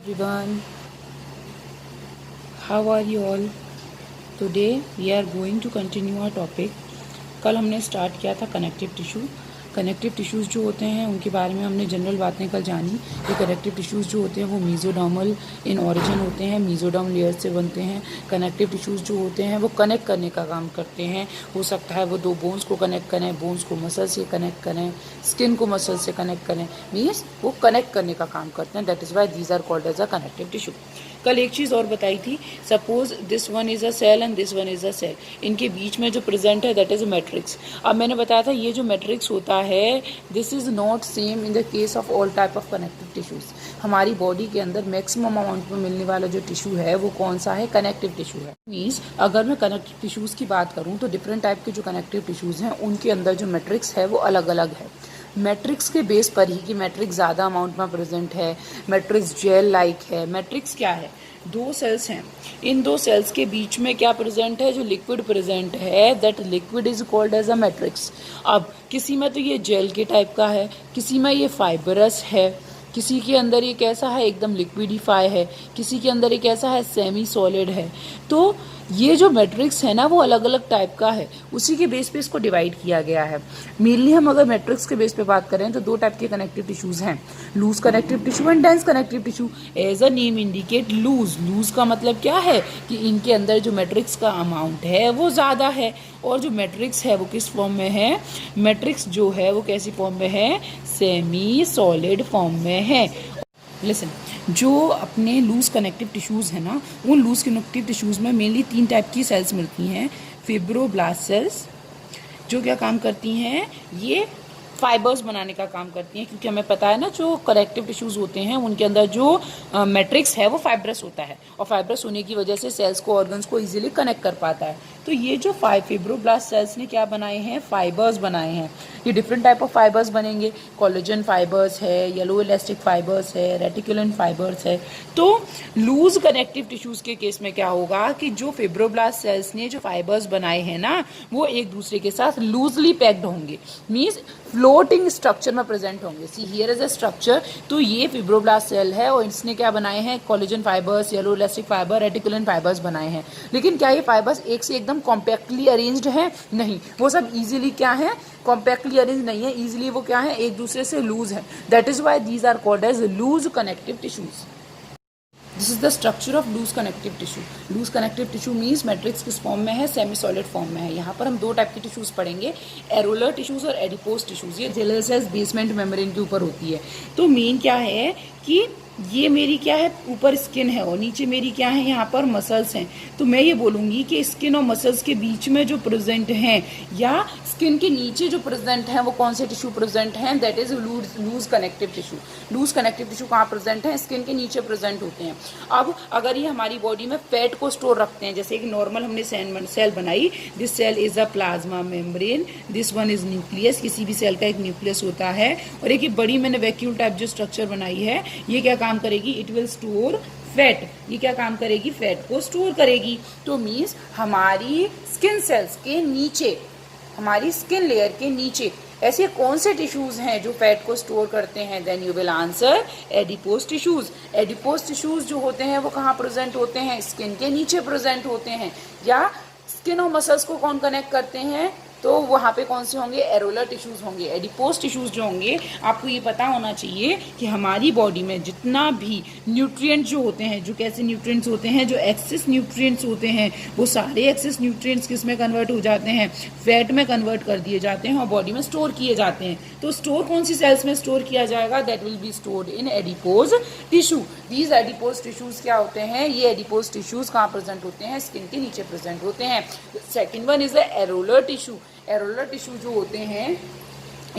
Everyone, how are you all? Today we are going to continue our topic. कल हमने start किया था connective tissue. Connective tissues जो होते हैं उनके बारे में हमने जनरल बातें कल जानी कि कनेक्टिव टिश्यूज़ जो होते हैं वो मीज़ोडर्मल इन ऑरिजिन होते हैं, मीज़ोडर्म लेयर से बनते हैं। कनेक्टिव टिश्यूज़ जो होते हैं वो कनेक्ट करने का काम करते हैं। हो सकता है वो दो बोन्स को कनेक्ट करें, बोन्स को मसल से कनेक्ट करें, स्किन को मसल से कनेक्ट करें, मीन्स वो कनेक्ट करने का काम करते हैं। That is why these are called as a connective tissue. कल एक चीज़ और बताई थी, suppose this one is a cell and this one is a cell, इनके बीच में जो प्रेजेंट है दैट इज़ अ मैट्रिक्स। अब मैंने बताया था ये जो मैट्रिक्स होता है this is not same in the case of all type of connective tissues. हमारी बॉडी के अंदर मैक्सिमम अमाउंट में मिलने वाला जो टिश्यू है वो कौन सा है? कनेक्टिव टिश्यू है। मीन्स अगर मैं कनेक्टिव टिश्यूज़ की बात करूँ तो डिफरेंट टाइप के जो कनेक्टिव टिश्यूज़ हैं उनके अंदर जो मैट्रिक्स है वो अलग अलग है। मैट्रिक्स के बेस पर ही कि मैट्रिक्स ज़्यादा अमाउंट में प्रेजेंट है, मैट्रिक्स जेल लाइक है। मैट्रिक्स क्या है? दो सेल्स हैं, इन दो सेल्स के बीच में क्या प्रेजेंट है? जो लिक्विड प्रेजेंट है that liquid is called as a matrix. अब किसी में तो ये जेल के टाइप का है, किसी में ये फाइबरस है, किसी के अंदर ये कैसा है? एकदम लिक्विडिफाई है, किसी के अंदर ये कैसा है? सेमी सॉलिड है। तो ये जो मैट्रिक्स है ना वो अलग अलग टाइप का है, उसी के बेस पे इसको डिवाइड किया गया है। मेनली हम अगर मैट्रिक्स के बेस पे बात करें तो दो टाइप के कनेक्टिव टिश्यूज हैं, loose connective tissue and dense connective tissue. As a name indicate loose. Loose का मतलब क्या है कि इनके अंदर जो मैट्रिक्स का अमाउंट है वो ज़्यादा है, और जो मैट्रिक्स है वो किस फॉर्म में है? मैट्रिक्स जो है वो कैसी फॉर्म में है? सेमी सॉलिड फॉर्म में है। लिसन, जो अपने लूज कनेक्टिव टिश्यूज़ हैं ना, उन लूज कनेक्टिव टिश्यूज़ में मेनली तीन टाइप की सेल्स मिलती हैं। फिब्रोब्लास्ट सेल्स जो क्या काम करती हैं? ये फाइबर्स बनाने का काम करती हैं, क्योंकि हमें पता है ना जो कनेक्टिव टिश्यूज़ होते हैं उनके अंदर जो मैट्रिक्स है वो फाइब्रस होता है, और फाइब्रस होने की वजह से सेल्स को ऑर्गन्स को इजीली कनेक्ट कर पाता है। तो ये जो फिब्रोब्लास्ट सेल्स ने क्या बनाए हैं? फाइबर्स बनाए हैं। ये डिफरेंट टाइप ऑफ फाइबर्स बनेंगे, कोलेजन फाइबर्स है, येलो इलास्टिक फाइबर्स है, रेटिकुलेंट फाइबर्स है। तो लूज कनेक्टिव टिश्यूज़ के केस में क्या होगा कि जो फिब्रोब्लास्ट सेल्स ने जो फाइबर्स बनाए हैं ना वो एक दूसरे के साथ लूजली पैक्ड होंगे, मीन्स फ्लोटिंग स्ट्रक्चर में प्रेजेंट होंगे। See here is a structure. तो ये फिब्रोब्लास्ट सेल है और इसने क्या बनाए हैं? Collagen fibres, yellow elastic fibre, reticulin fibres बनाए हैं। लेकिन क्या ये फाइबर्स एक से एकदम कॉम्पैक्टली अरेंज्ड हैं? नहीं, वो सब इजीली क्या है? कॉम्पैक्टली अरेंज नहीं है, इजीली वो क्या है? एक दूसरे से लूज है। That is why these are called as loose connective tissues. This is the structure of loose connective tissue. Loose connective tissue means matrix किस फॉर्म में है? सेमी सॉलिड फॉर्म में है। यहाँ पर हम दो टाइप के टिश्यूज पढ़ेंगे, एरोलर टिश्यूज और एडिपोज टिश्यूज। ये जेलर सेल्स बेसमेंट मेम्ब्रेन के ऊपर होती है। तो मेन क्या है कि ये मेरी क्या है? ऊपर स्किन है और नीचे मेरी क्या है? यहाँ पर मसल्स हैं। तो मैं ये बोलूँगी कि स्किन और मसल्स के बीच में जो प्रेजेंट हैं या स्किन के नीचे जो प्रेजेंट हैं वो कौन से टिश्यू प्रेजेंट हैं? That is loose connective tissue. Loose connective tissue कहाँ प्रेजेंट है? स्किन के नीचे प्रेजेंट होते हैं। अब अगर ये हमारी बॉडी में फैट को स्टोर रखते हैं, जैसे एक नॉर्मल हमने सेल बनाई, this cell is a plasma membrane, this one is nucleus. किसी भी सेल का एक न्यूक्लियस होता है, और एक बड़ी मैंने वैक्यूल टाइप जो स्ट्रक्चर बनाई है ये क्या काम करेगी? It will store fat. ये क्या काम करेगी? फैट को स्टोर करेगी। तो मीन्स हमारी स्किन सेल्स के नीचे, हमारी स्किन लेयर के नीचे ऐसे कौन से टिश्यूज हैं जो फैट को स्टोर करते हैं? Then you will answer adipose tissues. Adipose tissues जो होते हैं वो कहाँ प्रेजेंट होते हैं? स्किन के नीचे प्रेजेंट होते हैं। या स्किन और मसल्स को कौन कनेक्ट करते हैं? तो वहाँ पे कौन से होंगे? एरोलर टिश्यूज होंगे। एडिपोज टिश्यूज जो होंगे, आपको ये पता होना चाहिए कि हमारी बॉडी में जितना भी न्यूट्रिएंट्स जो होते हैं, जो कैसे न्यूट्रिएंट्स होते हैं, जो एक्सेस न्यूट्रिएंट्स होते हैं, वो सारे एक्सेस न्यूट्रिएंट्स किस में कन्वर्ट हो जाते हैं? फैट में कन्वर्ट कर दिए जाते हैं और बॉडी में स्टोर किए जाते हैं। तो स्टोर कौन सी सेल्स में स्टोर किया जाएगा? That will be stored in adipose tissue. These adipose tissues क्या होते हैं? ये एडिपोज टिश्यूज कहाँ प्रेजेंट होते हैं? स्किन के नीचे प्रेजेंट होते हैं। Second one is the areolar tissue. Areolar tissue जो होते हैं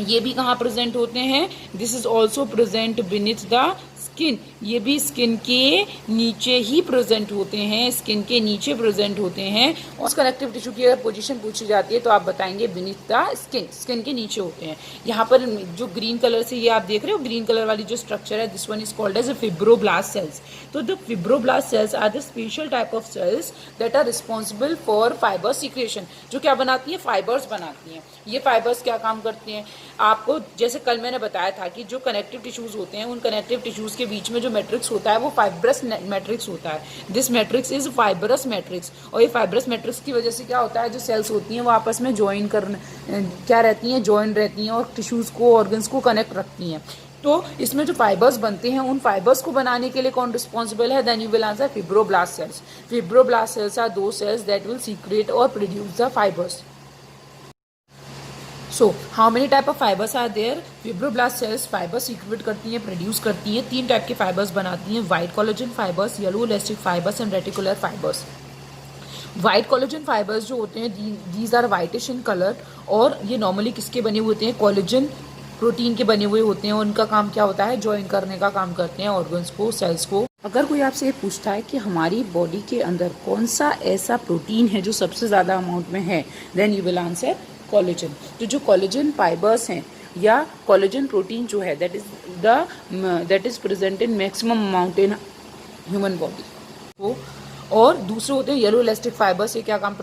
ये भी कहाँ प्रेजेंट होते हैं? This is also present beneath the skin. ये भी स्किन के नीचे ही प्रेजेंट होते हैं, स्किन के नीचे प्रेजेंट होते हैं। और उस कनेक्टिव टिश्यू की अगर पोजीशन पूछी जाती है तो आप बताएंगे बीनीथ द स्किन, स्किन के नीचे होते हैं। यहाँ पर जो ग्रीन कलर से ये आप देख रहे हो, ग्रीन कलर वाली जो स्ट्रक्चर है, this one is called as fibroblast cells. तो the fibroblast cells are the special type of cells that are responsible for fibre secretion. जो क्या बनाती है? फाइबर्स बनाती हैं। ये फाइबर्स क्या काम करती हैं? आपको जैसे कल मैंने बताया था कि जो कनेक्टिव टिश्यूज़ होते हैं, उन कनेक्टिव टिश्यूज़ के बीच में जो मैट्रिक्स होता है वो फाइब्रस मैट्रिक्स होता है। This matrix is fibrous matrix, और ये फाइब्रस मैट्रिक्स की वजह से क्या होता है, जो सेल्स होती हैं वो आपस में ज्वाइन क्या रहती हैं, ज्वाइन रहती हैं और टिश्यूज़ को, ऑर्गन्स को कनेक्ट रखती हैं। तो इसमें जो फाइबर्स बनते हैं, उन फाइबर्स को बनाने के लिए कौन रिस्पॉन्सिबल है? Then you will answer fibroblast cells. Fibroblast cells are दो सेल्स दैट विल सीक्रेट और produce the fibers. So how many type of fibers are there? Fibroblast cells fiber secrete करती हैं, प्रोड्यूस करती हैं, 3 टाइप के fibers बनाती हैं, white collagen fibres, yellow elastic fibers and reticular fibers. White collagen fibers जो होते हैं, these are whitish in colour, और ये नॉर्मली किसके बने हुए होते हैं? कोलेजन प्रोटीन के बने हुए होते हैं। उनका काम क्या होता है? ज्वाइन करने का काम करते हैं ऑर्गन्स को, सेल्स को। अगर कोई आपसे ये पूछता है कि हमारी बॉडी के अंदर कौन सा ऐसा प्रोटीन है जो सबसे ज़्यादा अमाउंट में है, then you will answer collagen. तो जो कोलेजन फाइबर्स हैं या कोलेजन प्रोटीन जो है, that is present in maximum amount in human body. और दूसरे होते हैं येलो इलास्टिक फाइबर्स। ये क्या काम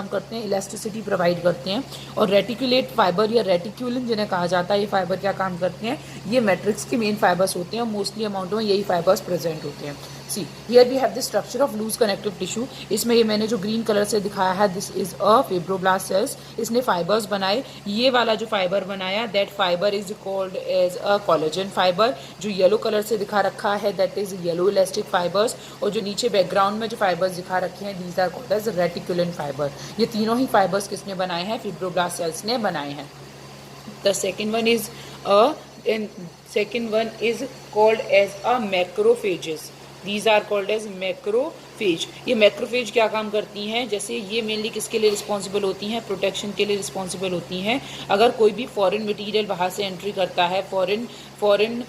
करते हैं? इलास्टिसिटी प्रोवाइड करते हैं। और रेटिकुलेट फाइबर या रेटिक्यूलिन जिन्हें कहा जाता है, ये फाइबर क्या काम करते हैं? ये मैट्रिक्स के मेन फाइबर्स होते हैं और मोस्टली अमाउंट में यही फाइबर्स प्रेजेंट होते हैं। See here we have the structure of loose connective tissue. इसमें ये मैंने जो ग्रीन कलर से दिखाया है, this is a fibroblast cells. इसने फाइबर्स बनाए। ये वाला जो फाइबर बनाया, that fibre is called as a collagen fibre. जो येलो कलर से दिखा रखा है, that is yellow elastic fibres. और जो नीचे बैकग्राउंड में जो फाइबर्स दिखा रखे हैं, these are called as reticulin fibre. ये तीनों ही फाइबर्स किसने बनाए हैं? फिब्रोब्लास्ट सेल्स ने बनाए हैं। The second one is called as a macrophages. These are called as macrophage. ये मैक्रोफेज क्या काम करती हैं? जैसे ये मेनली किसके लिए रिस्पॉन्सिबल होती हैं? प्रोटेक्शन के लिए रिस्पॉन्सिबल होती हैं। अगर कोई भी फॉरेन मटेरियल बाहर से एंट्री करता है, फॉरेन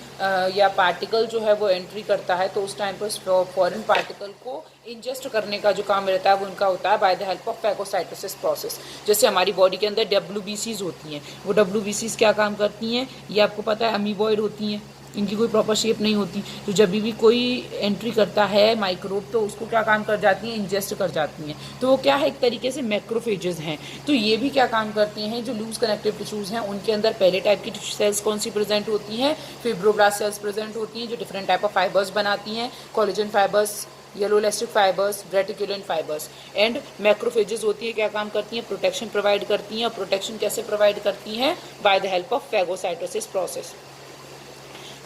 या पार्टिकल जो है वो एंट्री करता है, तो उस टाइम पर फॉरेन पार्टिकल को इंजेस्ट करने का जो काम रहता है वो उनका होता है bye the help of phagocytosis process. जैसे हमारी बॉडी के अंदर WBCs होती हैं, वो WBCs क्या काम करती हैं? ये आपको पता है, अमीबॉइड होती हैं, इनकी कोई प्रॉपर शेप नहीं होती। तो जब भी कोई एंट्री करता है माइक्रोब, तो उसको क्या काम कर जाती हैं? इंजेस्ट कर जाती हैं। तो वो क्या है? एक तरीके से मैक्रोफेजेस हैं। तो ये भी क्या काम करती हैं? जो लूज कनेक्टिव टिश्यूज़ हैं, उनके अंदर पहले टाइप की सेल्स कौन सी प्रेजेंट होती हैं? फिब्रोब्लास्ट सेल्स प्रेजेंट होती हैं, जो डिफरेंट टाइप ऑफ फाइबर्स बनाती हैं, collagen fibres, yellow elastic fibres, reticulin fibres. And macrophages होती है, क्या काम करती हैं? प्रोटेक्शन प्रोवाइड करती हैं। और प्रोटेक्शन कैसे प्रोवाइड करती हैं? By the help of phagocytosis process.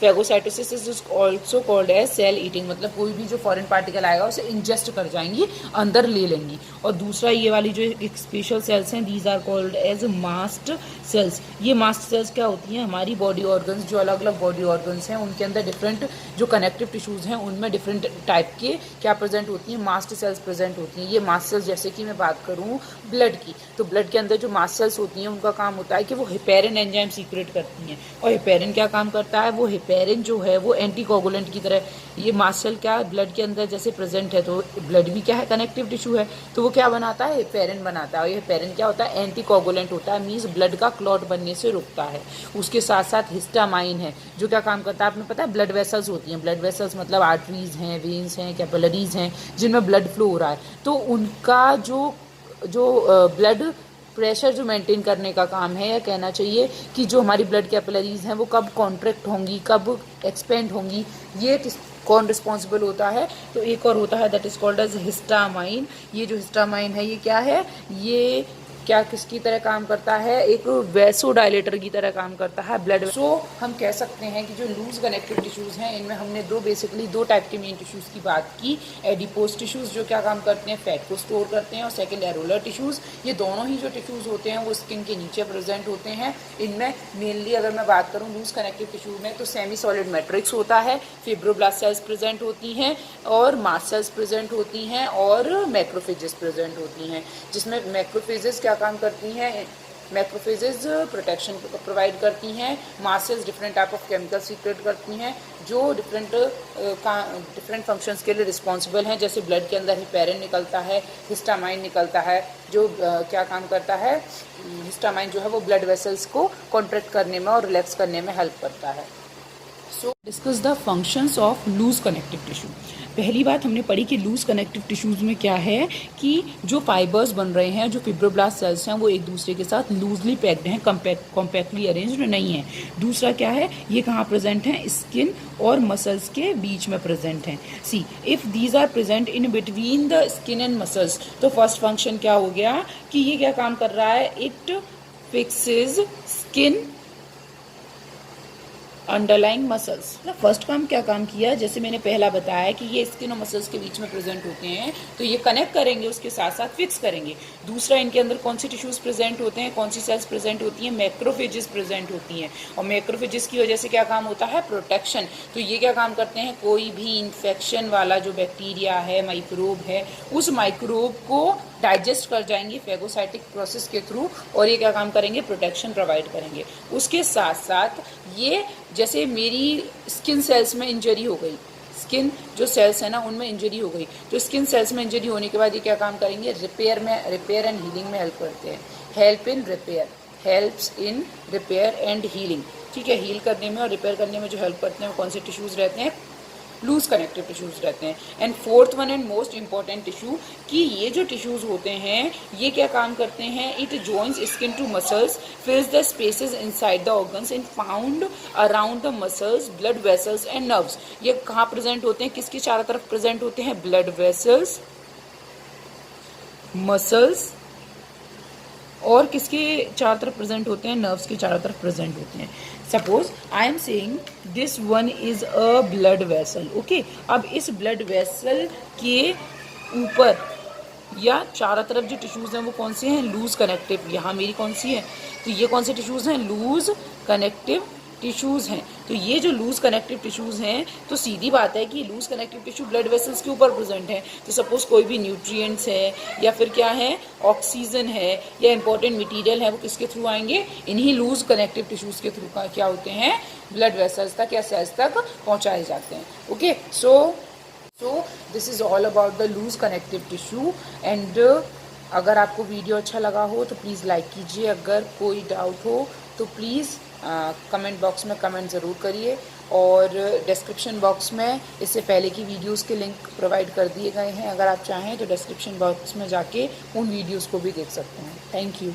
Phagocytosis is also called as cell eating, मतलब कोई भी जो फॉरेन पार्टिकल आएगा उसे इंजेस्ट कर जाएंगी, अंदर ले लेंगी। और दूसरा ये वाली जो एक स्पेशल सेल्स हैं, these are called as mast cells. ये मास्ट सेल्स क्या होती हैं? हमारी बॉडी ऑर्गन्स, जो अलग अलग बॉडी ऑर्गन्स हैं, उनके अंदर डिफरेंट जो कनेक्टिव टिश्यूज़ हैं, उनमें डिफरेंट टाइप के क्या प्रेजेंट होती हैं? मास्ट सेल्स प्रेजेंट होती हैं। ये मास्ट सेल्स, जैसे कि मैं बात करूँ ब्लड की, तो ब्लड के अंदर जो मास्ट सेल्स होती हैं, उनका काम होता है कि वो हेपेरिन एंजाइम सीक्रेट करती हैं। और हेपेरिन क्या काम करता है? वो हेपेरिन जो है वो एंटीकोगुलेंट की तरह, ये मास्ट सेल क्या ब्लड के अंदर जैसे प्रेजेंट है, तो ब्लड भी क्या है? कनेक्टिव टिश्यू है, तो वो क्या बनाता है? हेपेरिन बनाता है। और ये हेपेरिन क्या होता है? एंटीकोगुलेंट होता है, मीन्स ब्लड का क्लॉट बनने से रुकता है। उसके साथ साथ हिस्टामाइन है, जो क्या काम करता है? आपने पता है, ब्लड वेसल्स होती हैं। ब्लड वेसल्स मतलब आर्टरीज हैं, वेन्स हैं, कैपिलरीज हैं, जिनमें ब्लड फ्लो हो रहा है। तो उनका जो ब्लड प्रेशर जो मेंटेन करने का काम है, या कहना चाहिए कि जो हमारी ब्लड कैपिलरीज हैं वो कब कॉन्ट्रैक्ट होंगी, कब एक्सपेंड होंगी, ये कौन रिस्पॉन्सिबल होता है? तो एक और होता है, that is called as histamine. ये जो हिस्टामाइन है, ये क्या है? ये क्या किसकी तरह काम करता है? एक वैसोडाइलेटर की तरह काम करता है ब्लड। सो हम कह सकते हैं कि जो लूज कनेक्टिव टिश्यूज़ हैं, इनमें हमने बेसिकली दो टाइप के मेन टिश्यूज़ की बात की। एडिपोज टिश्यूज़ जो क्या काम करते हैं? फैट को स्टोर करते हैं। और सेकेंड एरोलर टिश्यूज़, ये दोनों ही जो टिश्यूज़ होते हैं वो स्किन के नीचे प्रेजेंट होते हैं। इनमें मेनली अगर मैं बात करूँ लूज कनेक्टिव टिश्यू में, तो सेमी सॉलिड मैट्रिक्स होता है, फिब्रोब्लास्ट सेल्स प्रेजेंट होती हैं, और मास्ट सेल्स प्रेजेंट होती हैं, और मैक्रोफेजेस प्रेजेंट होती हैं। जिसमें मैक्रोफेजेस क्या काम करती हैं? मैक्रोफेजेस प्रोटेक्शन प्रोवाइड करती हैं। Mast cells different type of chemical secrete करती हैं, जो डिफरेंट फंक्शंस के लिए रिस्पॉन्सिबल हैं। जैसे ब्लड के अंदर हेपेरिन निकलता है, हिस्टामाइन निकलता है, जो क्या काम करता है? हिस्टामाइन जो है वो ब्लड वेसल्स को कॉन्ट्रैक्ट करने में और रिलैक्स करने में हेल्प करता है। So discuss the functions of loose connective tissue. पहली बात हमने पढ़ी कि लूज कनेक्टिव टिश्यूज़ में क्या है कि जो फाइबर्स बन रहे हैं, जो फिब्रोब्लास्ट सेल्स हैं, वो एक दूसरे के साथ लूजली पैक्ड हैं, कॉम्पैक्टली अरेंज्ड नहीं है। दूसरा क्या है, ये कहाँ प्रेजेंट हैं, स्किन और मसल्स के बीच में प्रेजेंट हैं। See if these are present in between the skin and muscles, तो फर्स्ट फंक्शन क्या हो गया कि ये क्या काम कर रहा है, it fixes skin underlying muscles. First काम क्या काम किया, जैसे मैंने पहला बताया कि ये स्किन और मसल्स के बीच में प्रेजेंट होते हैं, तो ये कनेक्ट करेंगे, उसके साथ साथ फिक्स करेंगे। दूसरा, इनके अंदर कौन सी टिश्यूज प्रेजेंट होते हैं, कौन सी सेल्स प्रेजेंट होती हैं, मैक्रोफेजेस प्रेजेंट होती हैं। और मैक्रोफेजेस की वजह से क्या काम होता है, प्रोटेक्शन। तो ये क्या काम करते हैं, कोई भी इन्फेक्शन वाला जो बैक्टीरिया है, माइक्रोब है, उस माइक्रोब को डाइजेस्ट कर जाएंगे फेगोसाइटिक प्रोसेस के थ्रू, और ये क्या काम करेंगे, प्रोटेक्शन प्रोवाइड करेंगे। उसके साथ साथ ये, जैसे मेरी स्किन सेल्स में इंजरी हो गई, स्किन जो सेल्स है ना उनमें इंजरी हो गई, तो स्किन सेल्स में इंजरी होने के बाद ये क्या काम करेंगे, रिपेयर एंड हीलिंग में हेल्प करते हैं। Helps in repair and healing, ठीक है। हील करने में और रिपेयर करने में जो हेल्प करते हैं वो कौन से टिश्यूज़ रहते हैं, लूज कनेक्टिव टिश्यूज़ रहते हैं। And fourth one and most important tissue, कि ये जो टिश्यूज़ होते हैं ये क्या काम करते हैं, it joins skin to muscles, fills the spaces inside the organs and found around the muscles, blood vessels and nerves. ये कहाँ प्रेजेंट होते हैं, किसके चारों तरफ प्रेजेंट होते हैं, ब्लड वेसल्स, मसल्स, और किसके चारों तरफ प्रेजेंट होते हैं, नर्व्स के चारों तरफ प्रेजेंट होते हैं। Suppose I am saying this one is a blood vessel, okay. अब इस ब्लड वेसल के ऊपर या चारों तरफ जो टिश्यूज़ हैं वो कौन से हैं, लूज कनेक्टिव। यहाँ मेरी कौन सी है, तो ये कौन से टिश्यूज़ हैं, लूज कनेक्टिव टिश्यूज़ हैं। तो ये जो लूज कनेक्टिव टिश्यूज़ हैं, तो सीधी बात है कि loose connective tissue blood vessels के ऊपर प्रेजेंट है। तो सपोज कोई भी न्यूट्रिएंट्स है या फिर क्या है, ऑक्सीजन है या इंपॉर्टेंट मटेरियल है, वो किसके थ्रू आएंगे, इन्हीं लूज कनेक्टिव टिश्यूज़ के थ्रू क्या होते हैं, ब्लड वेसल्स तक या सेल्स तक पहुँचाए जाते हैं। Okay, so this is all about the loose connective tissue. And अगर आपको वीडियो अच्छा लगा हो तो प्लीज़ लाइक कीजिए, अगर कोई डाउट हो तो प्लीज़ कमेंट बॉक्स में कमेंट ज़रूर करिए, और डिस्क्रिप्शन बॉक्स में इससे पहले की वीडियोस के लिंक प्रोवाइड कर दिए गए हैं, अगर आप चाहें तो डिस्क्रिप्शन बॉक्स में जाके उन वीडियोस को भी देख सकते हैं। Thank you.